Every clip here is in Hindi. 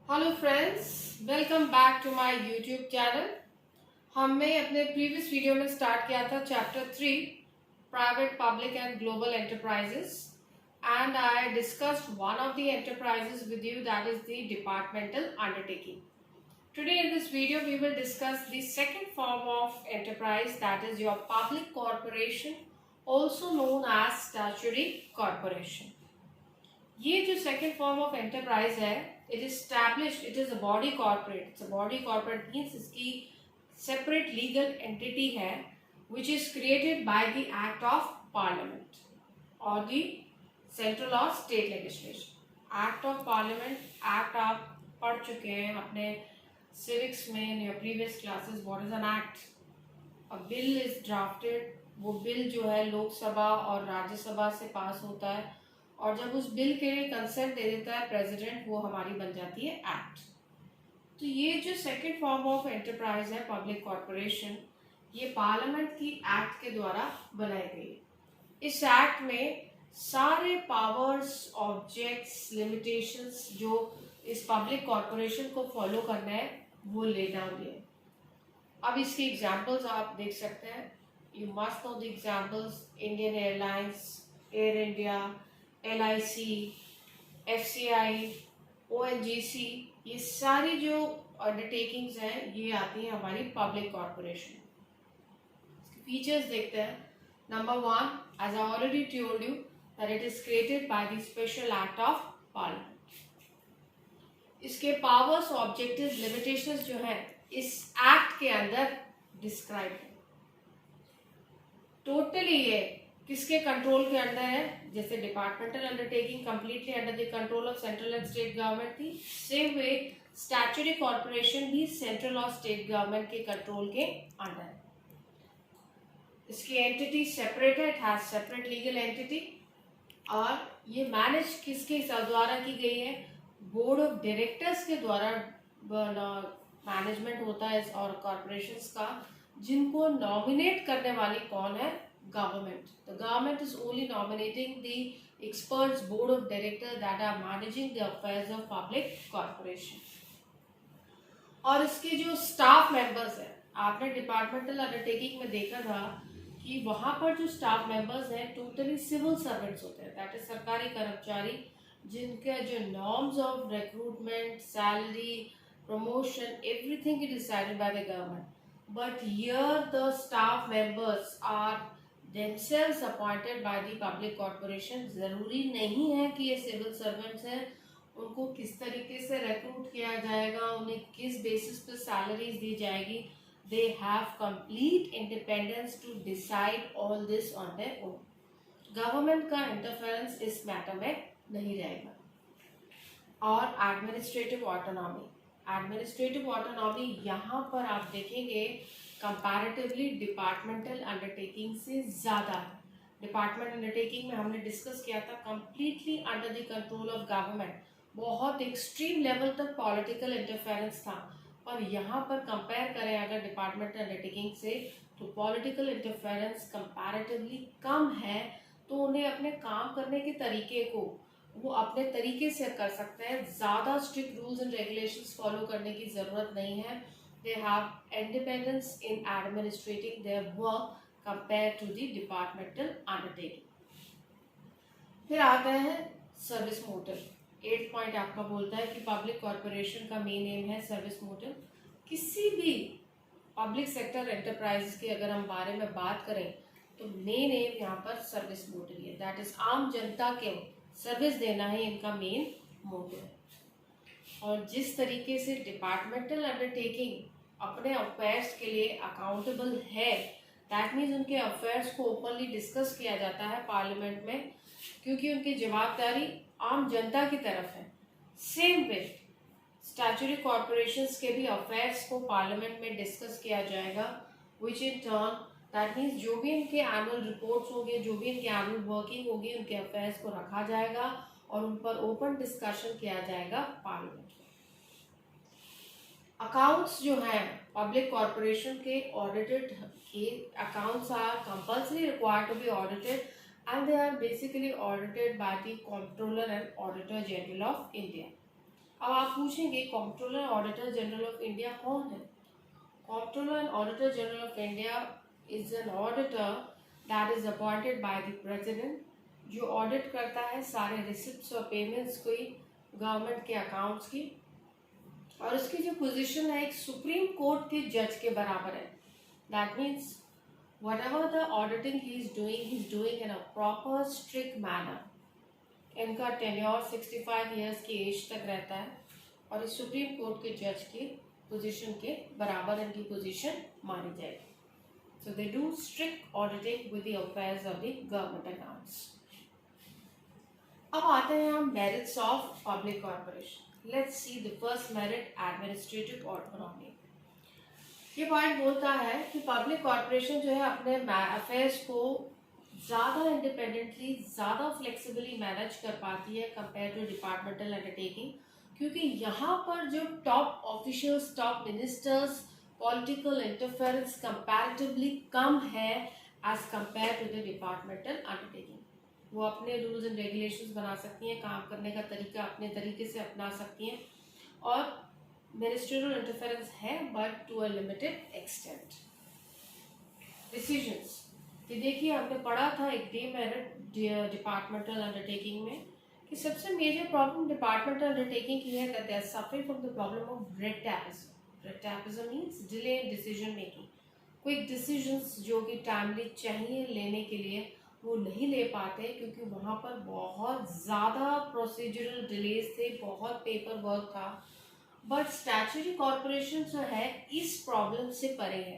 Hello friends, welcome back to my YouTube channel. हमने अपने प्रीवियस वीडियो में स्टार्ट किया था chapter 3 private public and global enterprises and I discussed one of the enterprises with you, that is the departmental undertaking. Today in this video we will discuss the second form of enterprise, that is your public corporation, also known as statutory corporation. ये जो सेकेंड फॉर्म ऑफ एंटरप्राइज है, it is established, it is a body corporate. It's a body corporate means इसकी सेपरेट लीगल एंटिटी है which is created by the act of parliament और द सेंट्रल और state legislation. Act of parliament act आप पढ़ चुके हैं अपने सिविक्स में in your previous classes. What is an act? A bill is drafted. वो बिल जो है लोकसभा और राज्यसभा से पास होता है और जब उस बिल के लिए कंसेंट दे देता है प्रेसिडेंट, वो हमारी बन जाती है एक्ट. तो ये जो सेकेंड फॉर्म ऑफ एंटरप्राइज है पब्लिक कॉर्पोरेशन, ये पार्लियामेंट की एक्ट के द्वारा बनाई गई है. इस एक्ट में सारे पावर्स, ऑब्जेक्ट्स, लिमिटेशंस जो इस पब्लिक कॉर्पोरेशन को फॉलो करना है वो ले डाउन दिए. अब इसके एग्जांपल्स आप देख सकते हैं. You must know the examples: Indian airlines, air India, LIC, FCI, ONGC. ये सारी जो अंडरटेकिंग्स हैं ये आती हैं हमारी पब्लिक कॉर्पोरेशन. इसके फीचर्स देखते हैं. Number 1, as I already told you that it is created by the special act of parliament. इसके पावर्स, ऑब्जेक्टिव्स, लिमिटेशंस जो हैं इस एक्ट के अंदर डिस्क्राइब है. टोटली ये किसके कंट्रोल के अंडर है? जैसे departmental undertaking completely under the control of central and state government थी, सेम वे स्टैट्यूटरी कॉर्पोरेशन भी सेंट्रल और स्टेट गवर्नमेंट के कंट्रोल के अंडर है. इसकी एंटिटी सेपरेट है, it has separate legal entity. और ये मैनेज किसके द्वारा की गई है? बोर्ड ऑफ डायरेक्टर्स के द्वारा मैनेजमेंट होता है और कॉर्पोरेशंस का, जिनको नॉमिनेट करने वाली कौन है? Government. The government is only nominating the experts board of directors that are managing the affairs of public corporation. और इसके जो स्टाफ मेंबर्स हैं, आपने डिपार्टमेंटल अंडरटेकिंग में देखा था कि वहां पर जो स्टाफ मेंबर्स हैं टोटली सिविल सर्वेंट्स होते हैं, दैट इज सरकारी कर्मचारी, जिनके जो norms of recruitment, salary, promotion, everything is decided by the government. But here the staff members are themselves appointed by the public corporation. जरूरी नहीं है कि ये सिविल सर्वेंट्स हैं. उनको किस तरीके से रिक्रूट किया जाएगा, उन्हें किस बेसिस पर सैलरीज दी जाएगी, they have complete independence to decide all this on their own. Government का इंटरफेरेंस इस मैटर में नहीं रहेगा. और एडमिनिस्ट्रेटिव ऑटोनॉमी. एडमिनिस्ट्रेटिव ऑटोनॉमी यहाँ पर आप देखेंगे कंपैरेटिवली डिपार्टमेंटल अंडरटेकिंग से ज़्यादा है. डिपार्टमेंट अंडरटेकिंग में हमने डिस्कस किया था completely under the control of government, बहुत एक्सट्रीम लेवल तक पॉलिटिकल इंटरफेरेंस था. पर यहाँ पर कंपेयर करें अगर डिपार्टमेंटल अंडरटेकिंग से, तो पॉलिटिकल इंटरफेरेंस कंपैरेटिवली कम है. तो उन्हें अपने काम करने के तरीके को वो अपने तरीके से कर सकते हैं. ज़्यादा strict rules and regulations follow करने की ज़रूरत नहीं है. They have independence in administrating their work compared to the departmental undertaking. फिर आते हैं सर्विस मोटिव. 8th पॉइंट आपका बोलता है कि पब्लिक कॉर्पोरेशन का मेन एम है सर्विस मोटिव. किसी भी पब्लिक सेक्टर एंटरप्राइज के अगर हम बारे में बात करें तो मेन एम यहाँ पर सर्विस मोटिव है, दैट इज आम जनता के सर्विस देना ही इनका मेन मोटिव है. और जिस तरीके से डिपार्टमेंटल अंडरटेकिंग अपने अफेयर्स के लिए अकाउंटेबल है, दैट मीन्स उनके अफेयर्स को ओपनली डिस्कस किया जाता है पार्लियामेंट में, क्योंकि उनकी जवाबदारी आम जनता की तरफ है. सेम वे स्टैट्यूटरी कॉर्पोरेशंस के भी अफेयर्स को पार्लियामेंट में डिस्कस किया जाएगा, विच इन टर्न दैट मीन्स जो भी इनके एनुअल रिपोर्ट्स होंगे, जो भी इनके एनुअल वर्किंग होगी, उनके अफेयर्स को रखा जाएगा और उन पर ओपन डिस्कशन किया जाएगा पार्लियामेंट में. अकाउंट्स जो हैं पब्लिक कॉर्पोरेशन के ऑडिटेड के accounts are compulsory required to be audited and they are basically audited by the controller and auditor general of India. अब आप पूछेंगे controller auditor general of India कौन है? Controller and auditor general of India is an auditor that is appointed by the president, जो ऑडिट करता है सारे रिसिप्ट्स और पेमेंट्स को गवर्नमेंट के अकाउंट्स की, और उसकी जो पोजीशन है एक सुप्रीम कोर्ट के जज के बराबर है। That means whatever the auditing he's doing in a proper strict manner. इनका टेन्योर 65 years की एज तक रहता है और इस सुप्रीम कोर्ट के जज की पोजीशन के बराबर इनकी पोजीशन मानी जाएगी। So they do strict auditing with the affairs of the government accounts. अब आते हैं हम merits of public corporation. Let's see the first merit, administrative autonomy. ये पॉइंट बोलता है कि पब्लिक कॉर्पोरेशन जो है अपने अफेयर्स को ज़्यादा इंडिपेंडेंटली, ज़्यादा फ्लेक्सिबली मैनेज कर पाती है कंपेयर टू डिपार्टमेंटल अंडरटेकिंग, क्योंकि यहाँ पर जो top officials, top ministers, political interference comparatively कम है as compare to the departmental undertaking. वो अपने रूल्स एंड रेगुलेशंस बना सकती हैं, काम करने का तरीका अपने तरीके से अपना सकती हैं, और मिनिस्ट्रियल इंटरफेरेंस है but to a limited extent. Decisions, ये देखिए हमने पढ़ा था एक डीमेरिट डिपार्टमेंटल अंडरटेकिंग में कि सबसे मेजर प्रॉब्लम डिपार्टमेंटल अंडरटेकिंग की है that they are suffering from the problem of red tapism. Red tapism means delay in decision making. Quick decisions जो कि टाइमली चाहिए लेने के लिए वो नहीं ले पाते, क्योंकि वहाँ पर बहुत ज़्यादा प्रोसीजरल डिलेज थे, बहुत पेपर वर्क था। बट स्टैट्यूटरी कॉर्पोरेशन जो है इस प्रॉब्लम से परे है।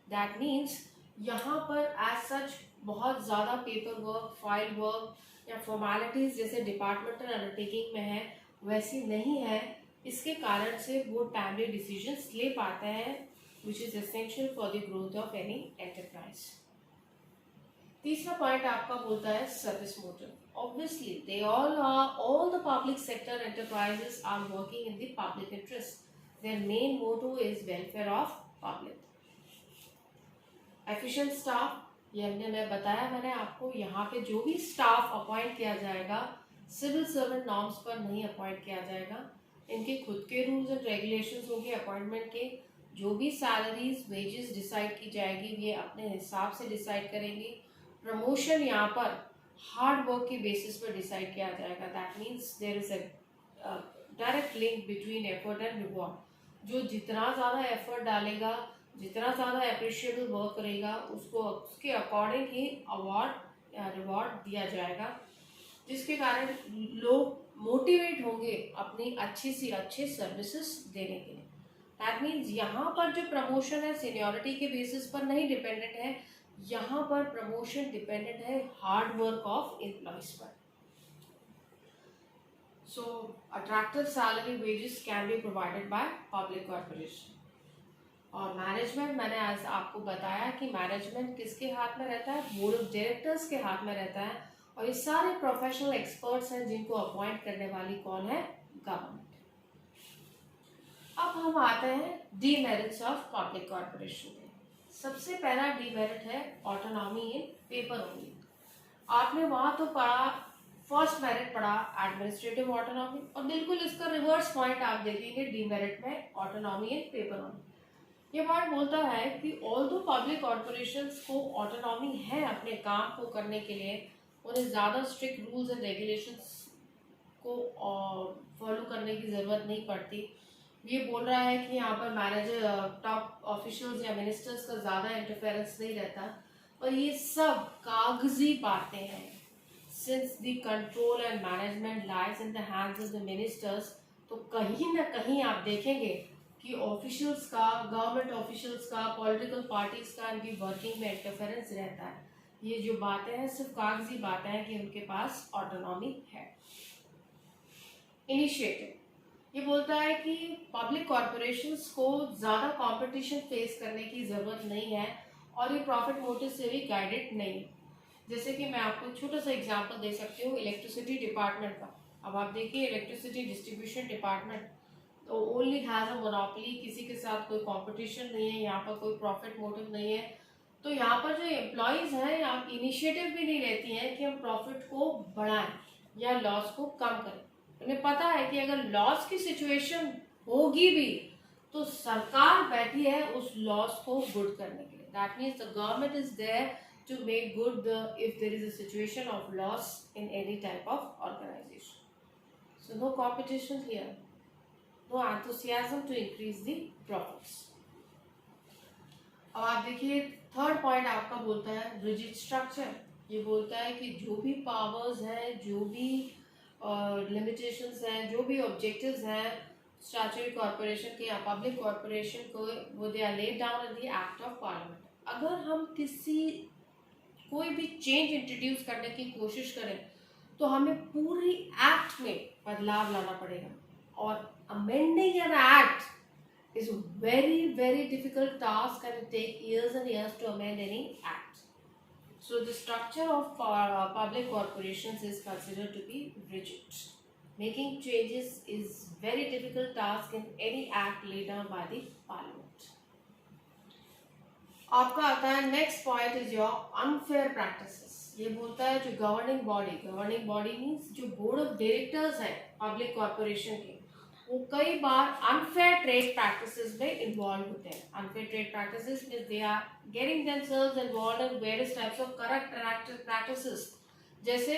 दैट मीन्स यहाँ पर एज सच बहुत ज़्यादा पेपर वर्क, फाइल वर्क या फॉर्मेलिटीज जैसे डिपार्टमेंटल अंडरटेकिंग में है वैसी नहीं है। इसके कारण से वो टाइमली डिसीजंस ले पाते हैं, which is essential for the growth of any enterprise. तीसरा पॉइंट आपका बोलता है service motive. Obviously, all the public sector enterprises are working in the public interest. Their main motto is welfare of public. Efficient staff, ये मैं बताया मैंने आपको, यहाँ पे जो भी स्टाफ अपॉइंट किया जाएगा सिविल सर्वेंट नॉर्म्स पर नहीं अपॉइंट किया जाएगा। इनके खुद के रूल्स एंड रेगुलेशंस होंगे अपॉइंटमेंट के। जो भी सैलरीज, वेजेस डिसाइड की जाएगी ये अपने हिसाब से डिसाइड करेंगी। प्रमोशन यहाँ पर हार्ड वर्क के बेसिस पर डिसाइड किया जाएगा। That means there is a direct link between effort and reward. जो जितना ज़्यादा एफर्ट डालेगा, जितना ज़्यादा अप्रिशिएबल वर्क करेगा, उसको उसके अकॉर्डिंग ही अवार्ड या रिवॉर्ड दिया जाएगा, जिसके कारण लोग मोटिवेट होंगे अपनी अच्छी सी अच्छे सर्विसेज देने के लिए। दैट मीन्स यहाँ पर जो प्रमोशन है सीनियरिटी के बेसिस पर नहीं डिपेंडेंट है, यहाँ पर प्रमोशन डिपेंडेंट है हार्ड वर्क ऑफ एम्प्लॉयज पर। सो attractive salary wages can be provided by public corporation. और मैनेजमेंट, मैंने आज आपको बताया कि मैनेजमेंट किसके हाथ में रहता है, बोर्ड ऑफ डायरेक्टर्स के हाथ में रहता है, और ये सारे प्रोफेशनल एक्सपर्ट्स हैं जिनको अपॉइंट करने वाली कौन है, गवर्नमेंट। अब हम आते हैं डीमेरिट्स ऑफ पब्लिक कॉर्पोरेशन। सबसे पहला डीमेरिट है ऑटोनॉमी इन पेपर ओनली। आपने वहां तो पढ़ा, फर्स्ट मेरिट पढ़ा एडमिनिस्ट्रेटिव ऑटोनॉमी, और बिल्कुल इसका रिवर्स पॉइंट आप देखेंगे डीमेरिट में ऑटोनॉमी इन पेपर ओनली। ये पॉइंट बोलता है कि ऑल्दो पब्लिक कॉर्पोरेशंस को ऑटोनॉमी है अपने काम को करने के लिए, उन्हें ज़्यादा स्ट्रिक्ट रूल्स एंड रेगुलेशंस को फॉलो करने की ज़रूरत नहीं पड़ती। ये बोल रहा है कि यहाँ पर मैनेजर, टॉप ऑफिशियल्स या मिनिस्टर्स का ज़्यादा इंटरफेरेंस नहीं रहता, और ये सब कागजी बातें हैं। Since the control and management lies in the hands of the ministers, तो कहीं ना कहीं आप देखेंगे कि ऑफिशियल्स का, गवर्नमेंट ऑफिशियल्स का, पॉलिटिकल पार्टीज का इनकी वर्किंग में इंटरफेरेंस रहता है। ये जो बातें हैं सिर्फ कागजी बातें हैं कि उनके पास ऑटोनॉमी है। इनिशिएटिव, ये बोलता है कि पब्लिक कॉर्पोरेशंस को ज़्यादा कंपटीशन फेस करने की ज़रूरत नहीं है, और ये प्रॉफिट मोटिव से भी गाइडेड नहीं। जैसे कि मैं आपको एक छोटा सा एग्जांपल दे सकती हूँ इलेक्ट्रिसिटी डिपार्टमेंट का। अब आप देखिए इलेक्ट्रिसिटी डिस्ट्रीब्यूशन डिपार्टमेंट तो ओनली हैज़ अ मोनोपोली, किसी के साथ कोई कंपटीशन नहीं है, यहाँ पर कोई प्रॉफिट मोटिव नहीं है। तो यहाँ पर जो एम्प्लॉयज़ हैं आप इनिशिएटिव भी नहीं लेती हैं कि हम प्रॉफिट को बढ़ाएं या लॉस को कम करें। उन्हें पता है कि अगर लॉस की सिचुएशन होगी भी तो सरकार बैठी है उस लॉस को गुड करने के लिए. That means the government is there to make good if there is a situation of loss in any type of organization. So no competition here, no enthusiasm to increase the profits. अब आप देखिए थर्ड पॉइंट आपका बोलता है रिजिड स्ट्रक्चर. ये बोलता है कि जो भी पावर्स हैं, जो भी लिमिटेशंस हैं, जो भी ऑब्जेक्टिव्स हैं स्टैट्यूटरी कॉर्पोरेशन के या पब्लिक कॉर्पोरेशन को, वो they are laid down in the act of parliament. अगर हम कोई भी चेंज इंट्रोड्यूस करने की कोशिश करें तो हमें पूरी एक्ट में बदलाव लाना पड़ेगा. और amending an act is a very very difficult task and take years and years to amend any act. So the structure of public corporations is considered to be rigid. Making changes is very difficult task in any act laid down by the parliament. आपका आता है next point is your unfair practices. ये बोलता है जो गवर्निंग बॉडी मीन्स जो बोर्ड ऑफ डायरेक्टर्स है पब्लिक कॉर्पोरेशन के, वो कई बार अनफेयर ट्रेड प्रैक्टिसेस में इन्वॉल्व होते हैं. Unfair trade practices means they are getting themselves involved in various types of corrupt practices. जैसे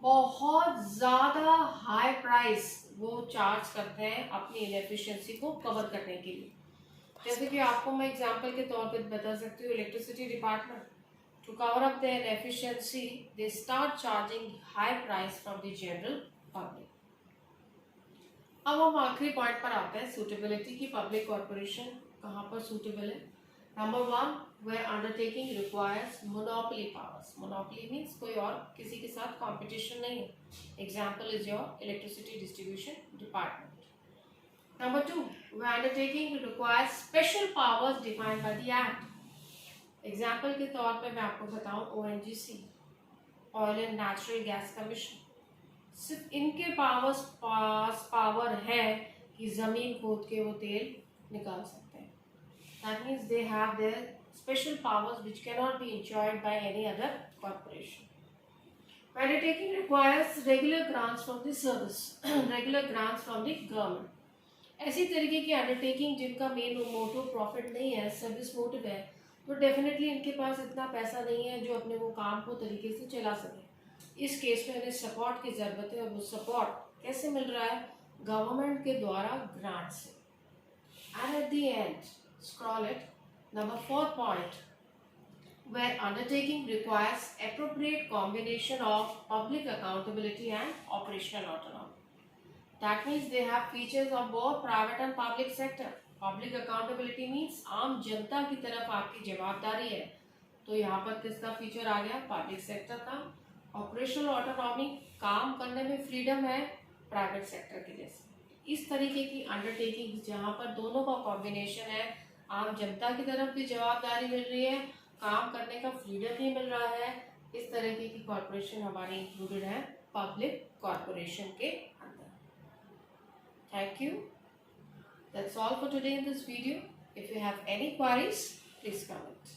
बहुत ज्यादा हाई प्राइस वो चार्ज करते हैं अपनी इनएफिशिएंसी को कवर करने के लिए. जैसे कि आपको मैं एग्जांपल के तौर पे बता सकती हूँ, electricity department to cover up their efficiency they start charging high price from the general public. अब हम आखिरी पॉइंट पर आते हैं, सूटेबिलिटी की. पब्लिक कॉर्पोरेशन कहाँ पर सूटेबल है? Number 1, where undertaking requires monopoly powers. Monopoly means कोई और किसी के साथ कॉम्पिटिशन नहीं है. Example is your electricity distribution department. Number 2, where undertaking requires special powers defined by the Act. Example के तौर पे मैं आपको बताऊं, ONGC, oil and natural gas commission. सिर्फ इनके पास पावर है कि जमीन खोद के वो तेल निकाल सकते हैं. That means they have their special powers which can not be enjoyed by any other corporation. Undertaking requires regular grants from the service, regular grants from the government. ऐसी तरीके की अंडरटेकिंग जिनका मेन मोटिव प्रॉफिट नहीं है, सर्विस मोटिव है, तो डेफिनेटली इनके पास इतना पैसा नहीं है जो अपने वो काम को तरीके से चला सके. इस केस में इन्हें सपोर्ट की ज़रूरत है. और वो सपोर्ट कैसे मिल रहा है? गवर्नमेंट के द्वारा ग्रांट से. And at the end scroll it, number 4 point, where undertaking requires appropriate combination of public accountability and operational autonomy. That means they have features of both private and public sector. Public accountability means आम जनता की तरफ आपकी जवाबदारी है, तो यहाँ पर किसका फीचर आ गया? पब्लिक सेक्टर का. ऑपरेशनल ऑटोनॉमी, काम करने में फ्रीडम है प्राइवेट सेक्टर के जैसे. इस तरीके की अंडरटेकिंग जहाँ पर दोनों का कॉम्बिनेशन है, आम जनता की तरफ भी जवाबदारी मिल रही है, काम करने का फ्रीडम भी मिल रहा है, इस तरीके की कॉर्पोरेशन हमारी इंक्लूडेड है पब्लिक कॉर्पोरेशन के अंदर. Thank you. That's all for today in this video. If you have any queries, please comment.